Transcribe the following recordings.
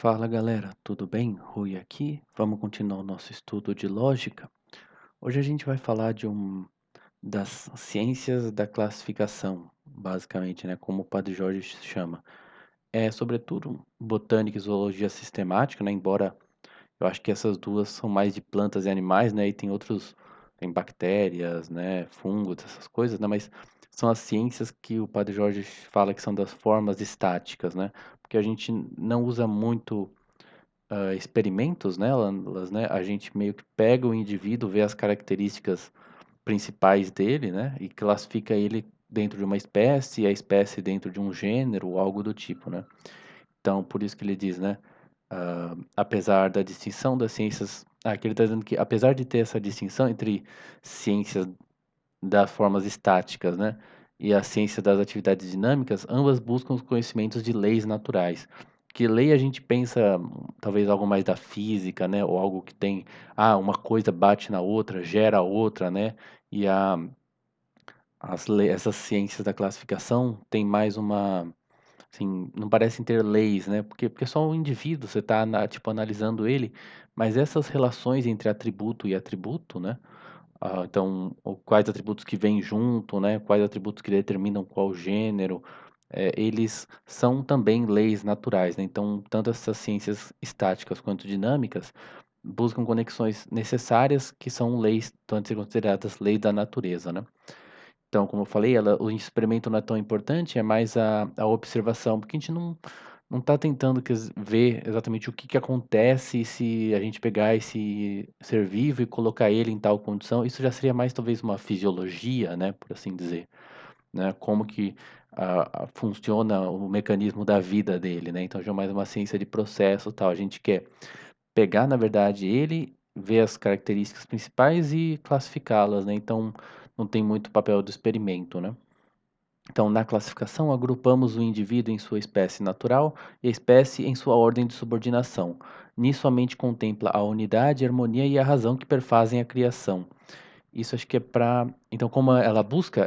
Fala galera, tudo bem? Rui aqui. Vamos continuar o nosso estudo de lógica. Hoje a gente vai falar das ciências da classificação, basicamente, né? Como o Padre Jorge chama. É sobretudo botânica e zoologia sistemática, né? Embora eu acho que essas duas são mais de plantas e animais, né? E tem bactérias, né? Fungos, essas coisas, né? Mas são as ciências que o Padre Jorge fala que são das formas estáticas, né? Porque a gente não usa muito experimentos nelas, né, a gente meio que pega o indivíduo, vê as características principais dele, né, e classifica ele dentro de uma espécie, e a espécie dentro de um gênero, ou algo do tipo, né. Então, por isso que ele diz, né, apesar da distinção das ciências, aqui ele está dizendo que apesar de ter essa distinção entre ciências das formas estáticas, né, e a ciência das atividades dinâmicas, ambas buscam os conhecimentos de leis naturais. Que lei a gente pensa, talvez algo mais da física, né, ou algo que tem, uma coisa bate na outra, gera outra, né, e essas ciências da classificação tem mais uma, assim, não parecem ter leis, né, porque é só um indivíduo, você está, tipo, analisando ele, mas essas relações entre atributo e atributo, né, então, quais atributos que vêm junto, né? Quais atributos que determinam qual gênero, eles são também leis naturais, né? Então, tanto essas ciências estáticas quanto dinâmicas buscam conexões necessárias que são leis, estão a ser consideradas leis da natureza, né? Então, como eu falei, o experimento não é tão importante, é mais a observação, porque a gente não está tentando ver exatamente o que, que acontece se a gente pegar esse ser vivo e colocar ele em tal condição. Isso já seria mais talvez uma fisiologia, né, por assim dizer, né, como que funciona o mecanismo da vida dele, né? Então já é mais uma ciência de processo, tal. A gente quer pegar, na verdade, ele, ver as características principais e classificá-las, né? Então não tem muito papel do experimento, né? Então, na classificação, agrupamos o indivíduo em sua espécie natural e a espécie em sua ordem de subordinação. Nisso, a mente contempla a unidade, a harmonia e a razão que perfazem a criação. Isso acho que é para. Então, como ela busca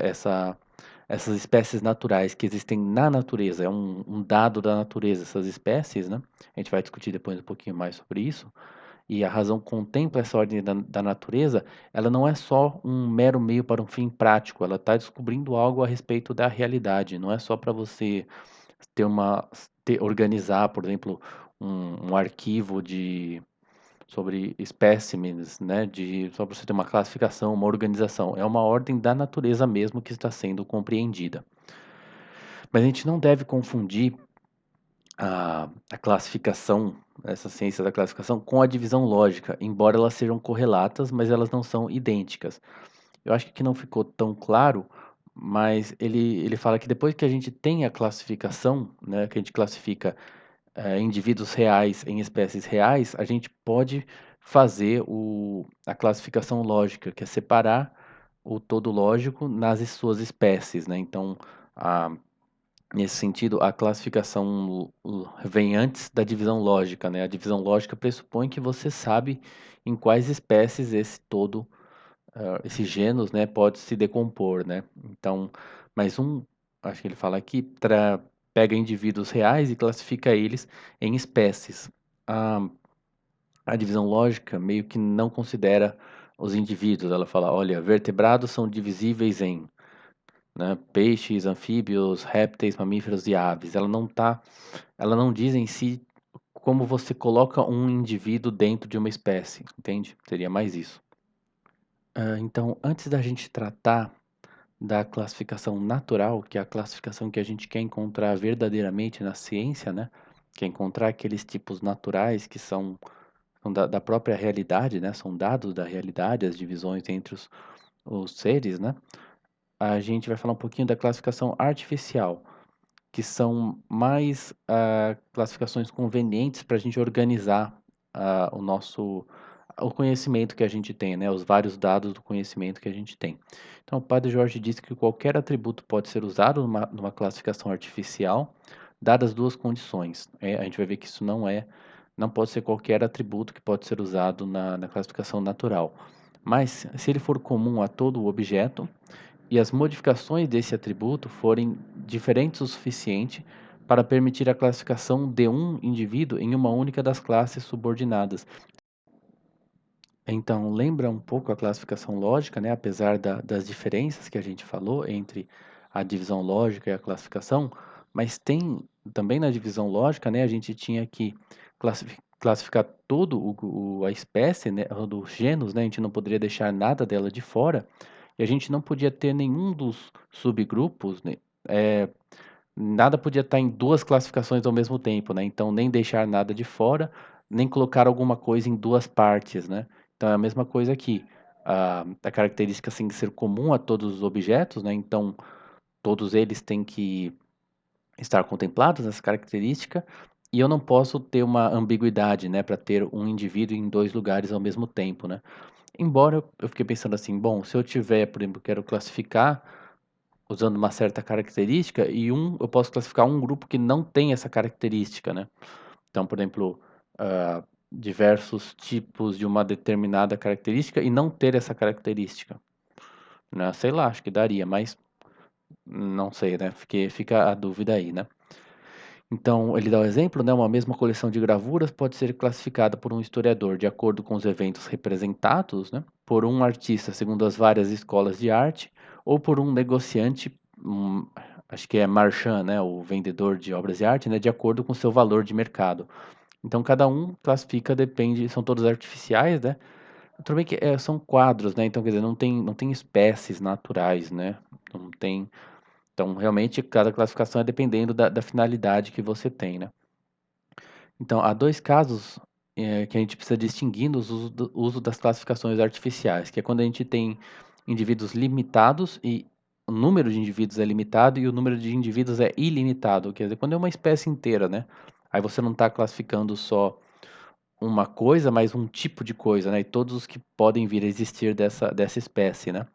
essas espécies naturais que existem na natureza, é um dado da natureza, essas espécies, né? A gente vai discutir depois um pouquinho mais sobre isso, e a razão contempla essa ordem da natureza, ela não é só um mero meio para um fim prático, ela está descobrindo algo a respeito da realidade, não é só para você organizar, por exemplo, um arquivo sobre espécimes, né, só para você ter uma classificação, uma organização, é uma ordem da natureza mesmo que está sendo compreendida. Mas a gente não deve confundir a classificação, essa ciência da classificação, com a divisão lógica, embora elas sejam correlatas, mas elas não são idênticas. Eu acho que aqui não ficou tão claro, mas ele fala que depois que a gente tem a classificação, né, que a gente classifica indivíduos reais em espécies reais, a gente pode fazer a classificação lógica, que é separar o todo lógico nas suas espécies, né? Então, a, nesse sentido, a classificação vem antes da divisão lógica, né? A divisão lógica pressupõe que você sabe em quais espécies esse gênus, né, pode se decompor, né? Então, mais acho que ele fala aqui, pega indivíduos reais e classifica eles em espécies. A, a divisão lógica meio que não considera os indivíduos. Ela fala, olha, vertebrados são divisíveis em, né, peixes, anfíbios, répteis, mamíferos e aves. Ela não diz em si como você coloca um indivíduo dentro de uma espécie, entende? Seria mais isso. Então, antes da gente tratar da classificação natural, que é a classificação que a gente quer encontrar verdadeiramente na ciência, né? Que é encontrar aqueles tipos naturais que são da própria realidade, né? São dados da realidade, as divisões entre os seres, né? A gente vai falar um pouquinho da classificação artificial, que são mais classificações convenientes para a gente organizar o conhecimento que a gente tem, né? Os vários dados do conhecimento que a gente tem. Então, o Padre Jorge disse que qualquer atributo pode ser usado numa classificação artificial, dadas duas condições. A gente vai ver que isso não pode ser qualquer atributo que pode ser usado na classificação natural. Mas, se ele for comum a todo o objeto, e as modificações desse atributo forem diferentes o suficiente para permitir a classificação de um indivíduo em uma única das classes subordinadas. Então, lembra um pouco a classificação lógica, né? Apesar das diferenças que a gente falou entre a divisão lógica e a classificação, mas tem também na divisão lógica, né? A gente tinha que classificar todo a espécie, né? Do genus, né? A gente não poderia deixar nada dela de fora, e a gente não podia ter nenhum dos subgrupos, né? É, nada podia estar em duas classificações ao mesmo tempo, né? Então, nem deixar nada de fora, nem colocar alguma coisa em duas partes, né? Então, é a mesma coisa aqui. A característica tem que ser comum a todos os objetos, né? Então, todos eles têm que estar contemplados nessa característica, e eu não posso ter uma ambiguidade, né? Para ter um indivíduo em dois lugares ao mesmo tempo, né? Embora eu fiquei pensando assim, bom, se eu tiver, por exemplo, quero classificar usando uma certa característica e eu posso classificar um grupo que não tem essa característica, né? Então, por exemplo, diversos tipos de uma determinada característica e não ter essa característica, né? Sei lá, acho que daria, mas não sei, né? Fica a dúvida aí, né? Então, ele dá o exemplo, né? Uma mesma coleção de gravuras pode ser classificada por um historiador de acordo com os eventos representados, né? Por um artista segundo as várias escolas de arte, ou por um negociante, acho que é marchand, né? O vendedor de obras de arte, né? De acordo com seu valor de mercado. Então, cada um classifica, depende, são todos artificiais, né? Tudo bem que são quadros, né? Então, quer dizer, não tem espécies naturais, né? Não tem. Então, realmente, cada classificação é dependendo da finalidade que você tem, né? Então, há dois casos que a gente precisa distinguir no uso das classificações artificiais, que é quando a gente tem indivíduos limitados e o número de indivíduos é limitado e o número de indivíduos é ilimitado, quer dizer, quando é uma espécie inteira, né? Aí você não está classificando só uma coisa, mas um tipo de coisa, né? E todos os que podem vir a existir dessa espécie, né?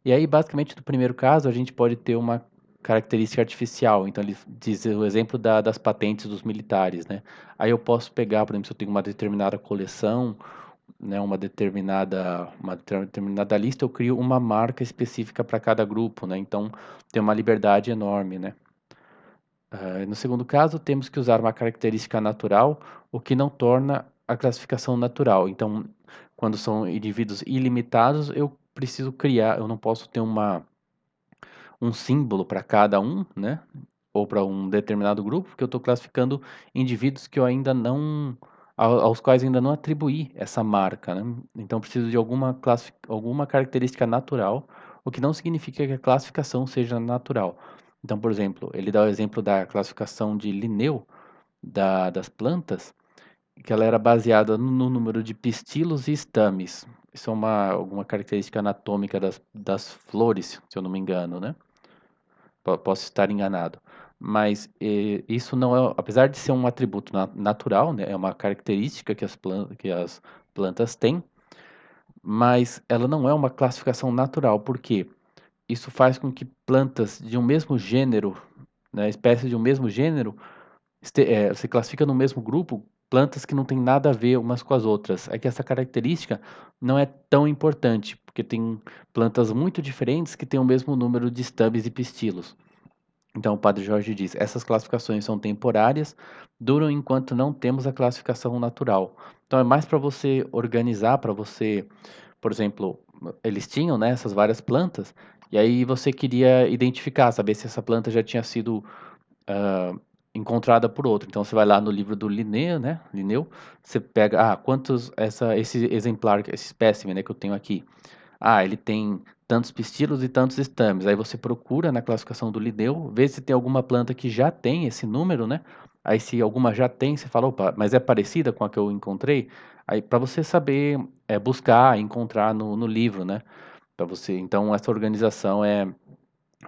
E aí, basicamente, no primeiro caso, a gente pode ter uma característica artificial. Então, ele diz o exemplo das patentes dos militares, né? Aí eu posso pegar, por exemplo, se eu tenho uma determinada coleção, né, uma determinada lista, eu crio uma marca específica para cada grupo, né? Então, tem uma liberdade enorme, né? No segundo caso, temos que usar uma característica natural, o que não torna a classificação natural. Então, quando são indivíduos ilimitados, eu preciso criar, eu não posso ter um símbolo para cada um, né? Ou para um determinado grupo, porque eu estou classificando indivíduos que eu ainda não, aos quais ainda não atribuí essa marca, né? Então, eu preciso de alguma característica natural, o que não significa que a classificação seja natural. Então, por exemplo, ele dá o exemplo da classificação de Linneu das plantas, que ela era baseada no número de pistilos e estames. Isso é alguma característica anatômica das flores, se eu não me engano, né? Posso estar enganado. Mas isso não é, apesar de ser um atributo natural, né? É uma característica que as plantas têm, mas ela não é uma classificação natural, porque isso faz com que plantas de um mesmo gênero, né, espécies de um mesmo gênero, você classifica no mesmo grupo plantas que não têm nada a ver umas com as outras. É que essa característica não é tão importante, porque tem plantas muito diferentes que têm o mesmo número de estambres e pistilos. Então, o Padre Jorge diz: essas classificações são temporárias, duram enquanto não temos a classificação natural. Então, é mais para você organizar, para você, por exemplo, eles tinham, né, essas várias plantas, e aí você queria identificar, saber se essa planta já tinha sido ah, encontrada por outro. Então, você vai lá no livro do Linneu, né, Linneu, você pega, quantos, esse exemplar, esse espécime, né, que eu tenho aqui. Ele tem tantos pistilos e tantos estames. Aí você procura na classificação do Linneu, vê se tem alguma planta que já tem esse número, né? Aí se alguma já tem, você fala, opa, mas é parecida com a que eu encontrei? Aí para você saber buscar, encontrar no livro, né? Para você, então essa organização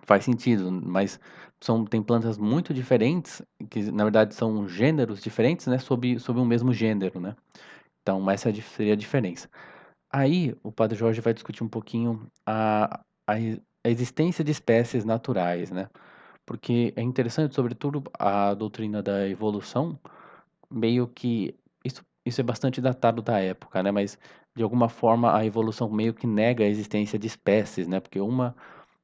faz sentido, mas tem plantas muito diferentes que na verdade são gêneros diferentes, né? Sob um mesmo gênero, né? Então essa seria a diferença. Aí, o Padre Jorge vai discutir um pouquinho a existência de espécies naturais, né? Porque é interessante, sobretudo, a doutrina da evolução, meio que isso é bastante datado da época, né? Mas de alguma forma a evolução meio que nega a existência de espécies, né? Porque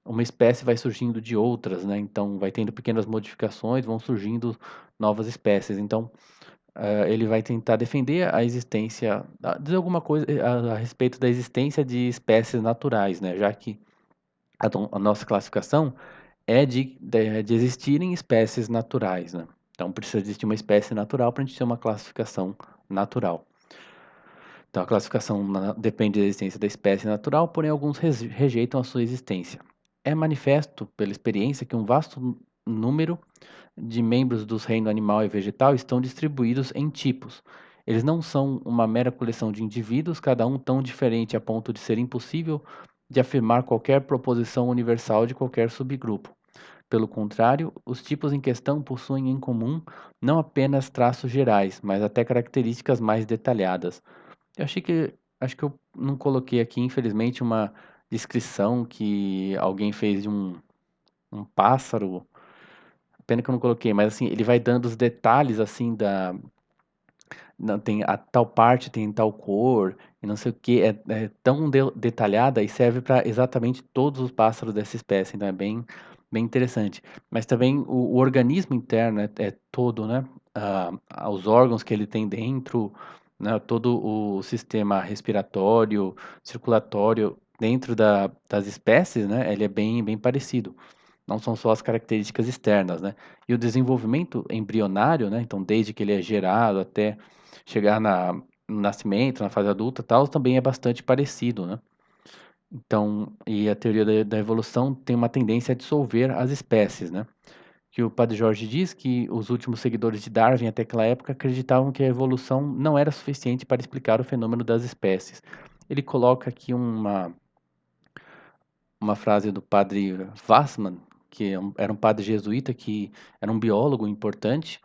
uma espécie vai surgindo de outras, né, então vai tendo pequenas modificações, vão surgindo novas espécies. Então, ele vai tentar defender a existência dizer alguma coisa a respeito da existência de espécies naturais, né, já que a nossa classificação é de existirem espécies naturais, né. Então precisa existir uma espécie natural para a gente ter uma classificação natural. Então a classificação depende da existência da espécie natural, porém alguns rejeitam a sua existência. É manifesto pela experiência que um vasto número de membros dos reinos animal e vegetal estão distribuídos em tipos. Eles não são uma mera coleção de indivíduos, cada um tão diferente a ponto de ser impossível de afirmar qualquer proposição universal de qualquer subgrupo. Pelo contrário, os tipos em questão possuem em comum não apenas traços gerais, mas até características mais detalhadas. Eu achei que acho que eu não coloquei aqui, infelizmente, uma descrição que alguém fez de um pássaro. Pena que eu não coloquei, mas assim, ele vai dando os detalhes assim da não, tem a tal parte tem tal cor e não sei o que é tão detalhada e serve para exatamente todos os pássaros dessa espécie, então é bem interessante. Mas também o organismo interno é todo, né, os órgãos que ele tem dentro, né, todo o sistema respiratório, circulatório dentro das espécies, né, ele é bem parecido. Não são só as características externas, né. E o desenvolvimento embrionário, né, então desde que ele é gerado até chegar no nascimento, na fase adulta, tal, também é bastante parecido, né. Então e a teoria da evolução tem uma tendência a dissolver as espécies, né. Que o Padre Jorge diz que os últimos seguidores de Darwin até aquela época acreditavam que a evolução não era suficiente para explicar o fenômeno das espécies. Ele coloca aqui uma frase do padre Wassmann, que era um padre jesuíta que era um biólogo importante.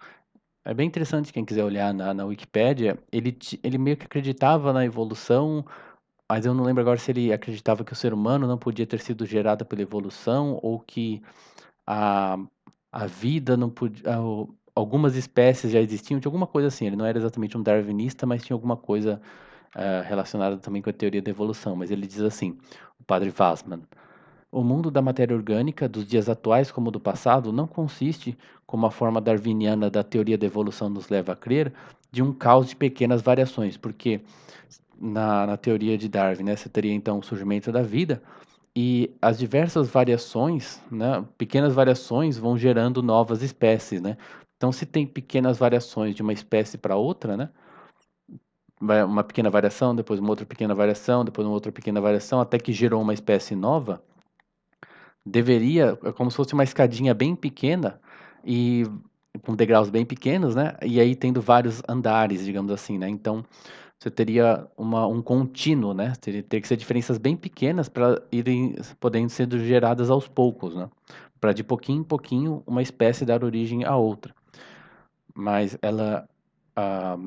É bem interessante quem quiser olhar na Wikipédia, ele meio que acreditava na evolução, mas eu não lembro agora se ele acreditava que o ser humano não podia ter sido gerado pela evolução ou que a a vida não podia algumas espécies já existiam, tinha alguma coisa assim, ele não era exatamente um darwinista, mas tinha alguma coisa, relacionada também com a teoria da evolução, mas ele diz assim, o padre Wassmann: "O mundo da matéria orgânica, dos dias atuais como do passado, não consiste, como a forma darwiniana da teoria da evolução nos leva a crer, de um caos de pequenas variações", porque na teoria de Darwin, né, você teria então o surgimento da vida e as diversas variações, né, pequenas variações vão gerando novas espécies, né. Então se tem pequenas variações de uma espécie para outra, né, vai uma pequena variação, depois uma outra pequena variação, depois uma outra pequena variação, até que gerou uma espécie nova, deveria é como se fosse uma escadinha bem pequena e com degraus bem pequenos, né, e aí tendo vários andares, digamos assim, né. Então você teria um contínuo, né, teria que ser diferenças bem pequenas para irem podendo sendo geradas aos poucos, né, para de pouquinho em pouquinho uma espécie dar origem à outra. Mas ah,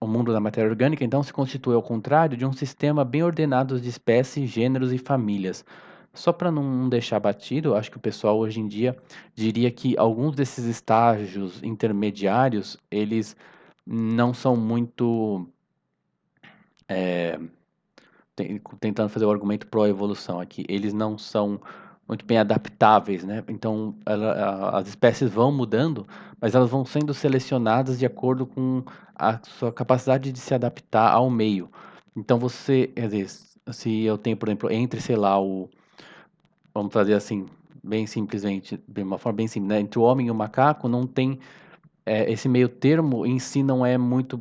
o mundo da matéria orgânica então se constitui ao contrário de um sistema bem ordenado de espécies, gêneros e famílias. Só para não deixar batido, eu acho que o pessoal hoje em dia diria que alguns desses estágios intermediários, eles não são muito, eh tentando fazer o argumento pró-evolução aqui, eles não são muito bem adaptáveis, né, então as espécies vão mudando, mas elas vão sendo selecionadas de acordo com a sua capacidade de se adaptar ao meio. Então você quer dizer, se eu tenho, por exemplo, entre, sei lá, vamos fazer assim, bem simplesmente, de uma forma bem simples, né, entre o homem e o macaco não tem, esse meio termo em si não é muito,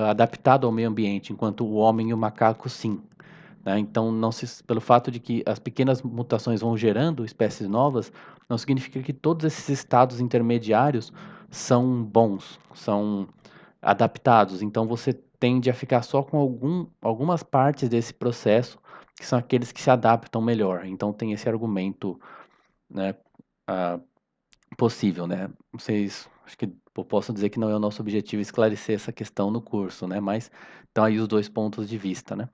adaptado ao meio ambiente, enquanto o homem e o macaco sim. Né, então não se pelo fato de que as pequenas mutações vão gerando espécies novas, não significa que todos esses estados intermediários são bons, são adaptados, então você tende a ficar só com algumas partes desse processo, que são aqueles que se adaptam melhor, então tem esse argumento, né, ah, possível, né. Vocês acho que eu posso dizer que não é o nosso objetivo esclarecer essa questão no curso, né, mas estão aí os 2 pontos de vista, né.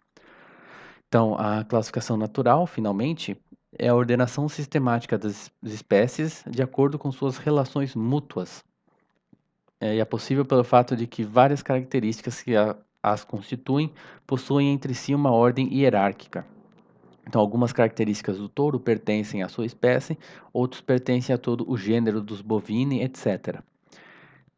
Então, a classificação natural, finalmente, é a ordenação sistemática das espécies de acordo com suas relações mútuas. E é possível pelo fato de que várias características que as constituem possuem entre si uma ordem hierárquica. Então, algumas características do touro pertencem à sua espécie, outros pertencem a todo o gênero dos bovini, etc.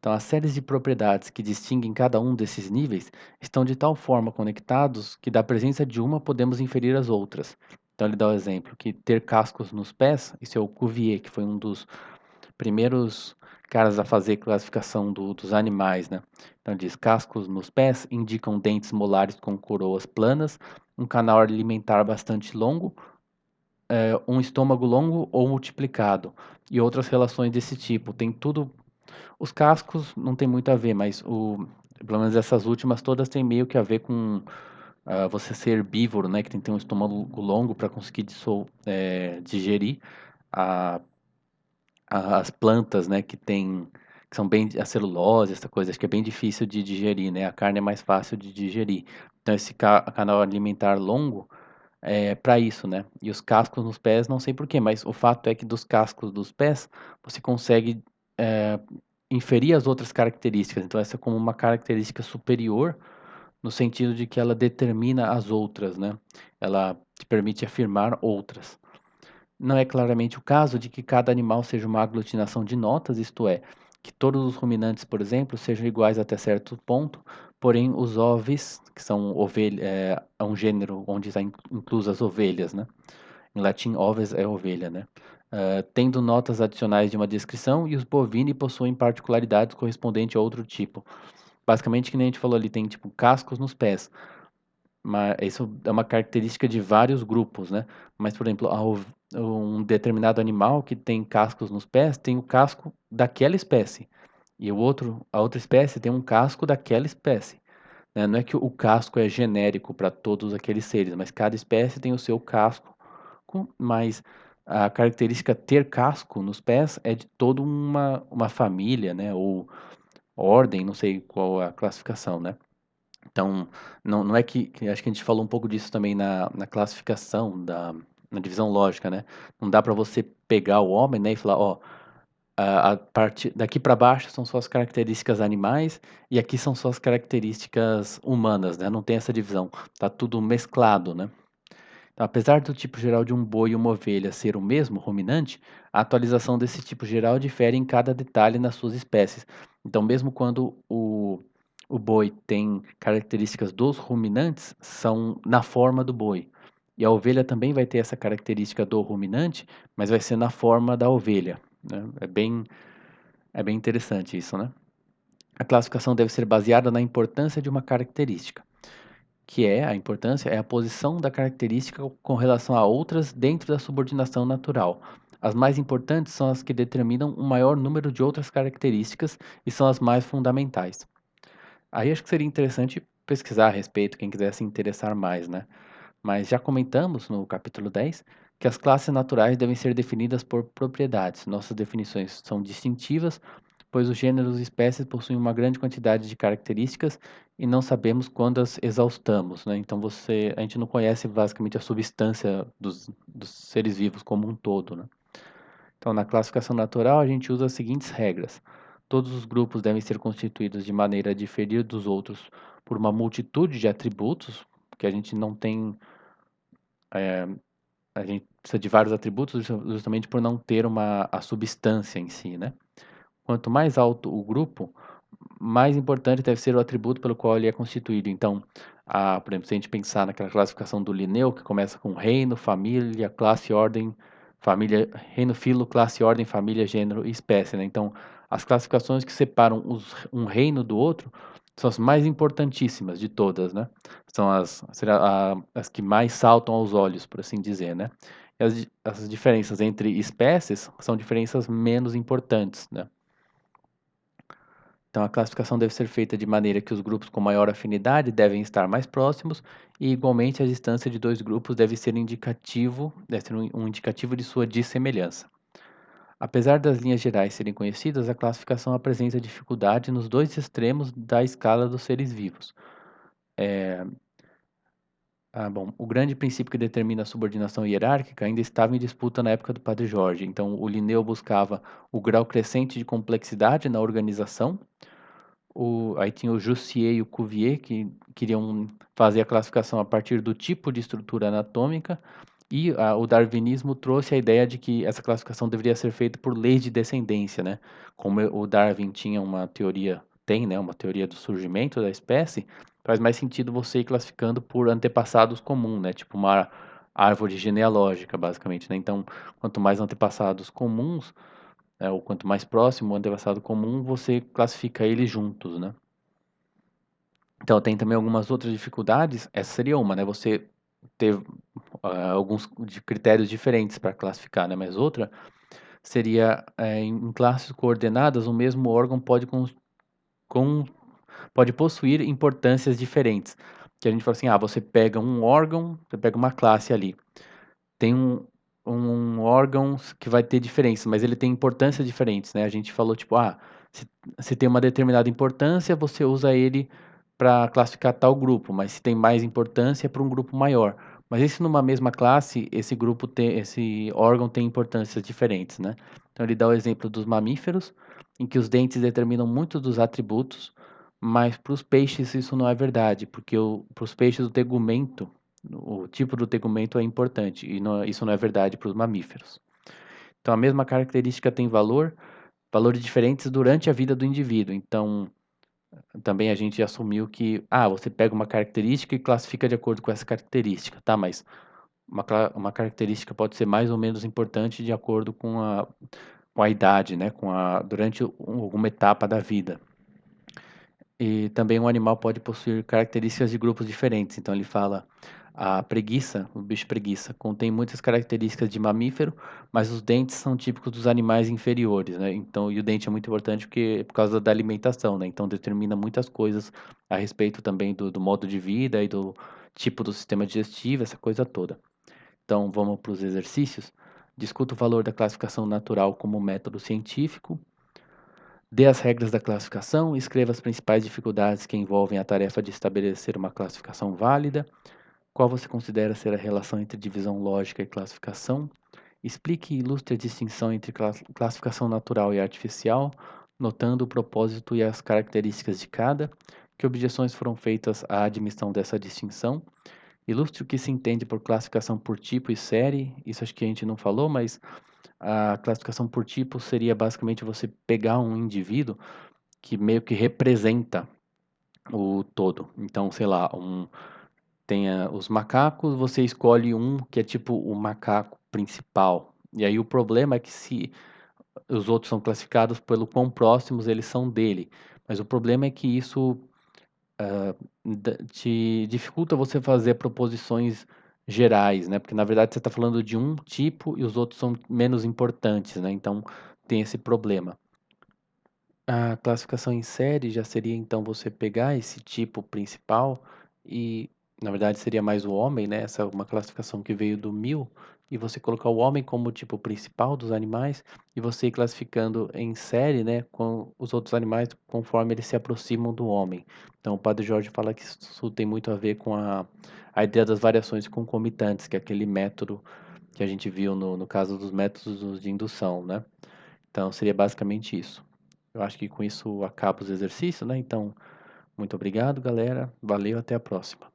Então, as séries de propriedades que distinguem cada um desses níveis estão de tal forma conectados que da presença de uma podemos inferir as outras. Então, ele dá o exemplo que ter cascos nos pés, isso é o Cuvier, que foi um dos primeiros caras a fazer classificação dos animais, né? Então, diz: cascos nos pés indicam dentes molares com coroas planas, um canal alimentar bastante longo, um estômago longo ou multiplicado, e outras relações desse tipo. Tem tudo. Os cascos não tem muito a ver, mas pelo menos essas últimas todas têm meio que a ver com você ser herbívoro, né? Que tem que ter um estômago longo para conseguir digerir a, as plantas, né? Que são bem a celulose, essa coisa, acho que é bem difícil de digerir, né? A carne é mais fácil de digerir. Então esse canal alimentar longo é para isso, né? E os cascos nos pés, não sei por quê, mas o fato é que dos cascos dos pés você consegue eh, inferir as outras características. Então essa é como uma característica superior no sentido de que ela determina as outras, né? Ela te permite afirmar outras. Não é claramente o caso de que cada animal seja uma aglutinação de notas, isto é, que todos os ruminantes, por exemplo, sejam iguais até certo ponto, porém os ovis, que são é um gênero onde está inclusas as ovelhas, né? Em latim, oves é ovelha, né? Tendo notas adicionais de uma descrição e os bovini possuem particularidades correspondentes a outro tipo. Basicamente, que nem a gente falou ali, tem tipo cascos nos pés. Mas isso é uma característica de vários grupos, né? Mas, por exemplo, um determinado animal que tem cascos nos pés tem o casco daquela espécie. E a outra espécie tem um casco daquela espécie, né? Não é que o casco é genérico para todos aqueles seres, mas cada espécie tem o seu casco. Mas a característica ter casco nos pés é de toda uma família, né? Ou ordem, não sei qual a classificação, né? Então, não é que acho que a gente falou um pouco disso também na classificação na divisão lógica, né? Não dá para você pegar o homem, né, e falar, ó, a parte daqui para baixo são suas características animais e aqui são suas características humanas, né? Não tem essa divisão, tá tudo mesclado, né? Então, apesar do tipo geral de um boi e uma ovelha ser o mesmo, ruminante, a atualização desse tipo geral difere em cada detalhe nas suas espécies. Então, mesmo quando o boi tem características dos ruminantes, são na forma do boi. E a ovelha também vai ter essa característica do ruminante, mas vai ser na forma da ovelha, né? É bem interessante isso, né? A classificação deve ser baseada na importância de uma característica, que é a importância é a posição da característica com relação a outras dentro da subordinação natural. As mais importantes são as que determinam um maior número de outras características e são as mais fundamentais. Aí acho que seria interessante pesquisar a respeito, quem quiser se interessar mais, né? Mas já comentamos no capítulo 10 que as classes naturais devem ser definidas por propriedades. Nossas definições são distintivas, pois os gêneros e espécies possuem uma grande quantidade de características e não sabemos quando as exaustamos, né? Então a gente não conhece basicamente a substância dos seres vivos como um todo, né? Então, na classificação natural, a gente usa as seguintes regras. Todos os grupos devem ser constituídos de maneira a diferir dos outros por uma multitude de atributos, porque a gente não tem, a gente precisa de vários atributos justamente por não ter a substância em si, né? Quanto mais alto o grupo, mais importante deve ser o atributo pelo qual ele é constituído. Então, por exemplo, se a gente pensar naquela classificação do Linneu, que começa com reino, família, classe, ordem, família, reino, filo, classe, ordem, família, gênero e espécie, né? Então, as classificações que separam um reino do outro são as mais importantíssimas de todas, né? São as que mais saltam aos olhos, por assim dizer, né? E as diferenças entre espécies são diferenças menos importantes, né? Então, a classificação deve ser feita de maneira que os grupos com maior afinidade devem estar mais próximos e, igualmente, a distância de dois grupos deve ser um indicativo de sua dissemelhança. Apesar das linhas gerais serem conhecidas, a classificação apresenta dificuldade nos dois extremos da escala dos seres vivos. Bom, o grande princípio que determina a subordinação hierárquica ainda estava em disputa na época do Padre Jorge. Então, o Linneu buscava o grau crescente de complexidade na organização. Aí tinha o Jussier e o Cuvier, que queriam fazer a classificação a partir do tipo de estrutura anatômica, E o darwinismo trouxe a ideia de que essa classificação deveria ser feita por leis de descendência, né? Como o Darwin tinha uma teoria, tem, né, uma teoria do surgimento da espécie, faz mais sentido você ir classificando por antepassados comuns, né? Tipo uma árvore genealógica, basicamente, né? Então, quanto mais antepassados comuns, ou quanto mais próximo o antepassado comum, você classifica eles juntos, né? Então, tem também algumas outras dificuldades. Essa seria uma, né? Você ter alguns de critérios diferentes para classificar, né? Mas outra seria em classes coordenadas, o mesmo órgão com- pode possuir importâncias diferentes. Que a gente fala assim, você pega um órgão, você pega uma classe ali. Tem um órgão que vai ter diferença, mas ele tem importâncias diferentes, né? A gente falou tipo, se, se tem uma determinada importância, você usa ele para classificar tal grupo, mas se tem mais importância é para um grupo maior. Mas e se numa mesma classe, esse órgão tem importâncias diferentes, né? Então ele dá o exemplo dos mamíferos, em que os dentes determinam muitos dos atributos, mas para os peixes isso não é verdade, porque para os peixes o tegumento, o tipo do tegumento é importante, e isso não é verdade para os mamíferos. Então, a mesma característica tem valores diferentes durante a vida do indivíduo. Então, também a gente assumiu que, você pega uma característica e classifica de acordo com essa característica, tá? Mas uma característica pode ser mais ou menos importante de acordo com a idade, né? Durante alguma etapa da vida. E também um animal pode possuir características de grupos diferentes. Então ele fala, a preguiça, o bicho preguiça, contém muitas características de mamífero, mas os dentes são típicos dos animais inferiores, né? Então, e o dente é muito importante porque por causa da alimentação, né? Então determina muitas coisas a respeito também do modo de vida e do tipo do sistema digestivo, essa coisa toda. Então vamos para os exercícios. Discuta o valor da classificação natural como método científico. Dê as regras da classificação, escreva as principais dificuldades que envolvem a tarefa de estabelecer uma classificação válida. Qual você considera ser a relação entre divisão lógica e classificação? Explique e ilustre a distinção entre classificação natural e artificial, notando o propósito e as características de cada. Que objeções foram feitas à admissão dessa distinção? Ilustre o que se entende por classificação por tipo e série. Isso acho que a gente não falou, mas a classificação por tipo seria basicamente você pegar um indivíduo que meio que representa o todo. Então, sei lá, tem os macacos, você escolhe um que é tipo o macaco principal. E aí o problema é que se os outros são classificados pelo quão próximos eles são dele. Mas o problema é que isso te dificulta você fazer proposições gerais, né? Porque na verdade você está falando de um tipo e os outros são menos importantes, né? Então tem esse problema. A classificação em série já seria então você pegar esse tipo principal e, na verdade, seria mais o homem, né? Essa é uma classificação que veio do Mill, e você colocar o homem como o tipo principal dos animais e você ir classificando em série, né, com os outros animais conforme eles se aproximam do homem. Então, o Padre Jorge fala que isso tem muito a ver com a ideia das variações concomitantes, que é aquele método que a gente viu no caso dos métodos de indução, né? Então, seria basicamente isso. Eu acho que com isso acaba os exercícios, né? Então, muito obrigado, galera. Valeu, até a próxima.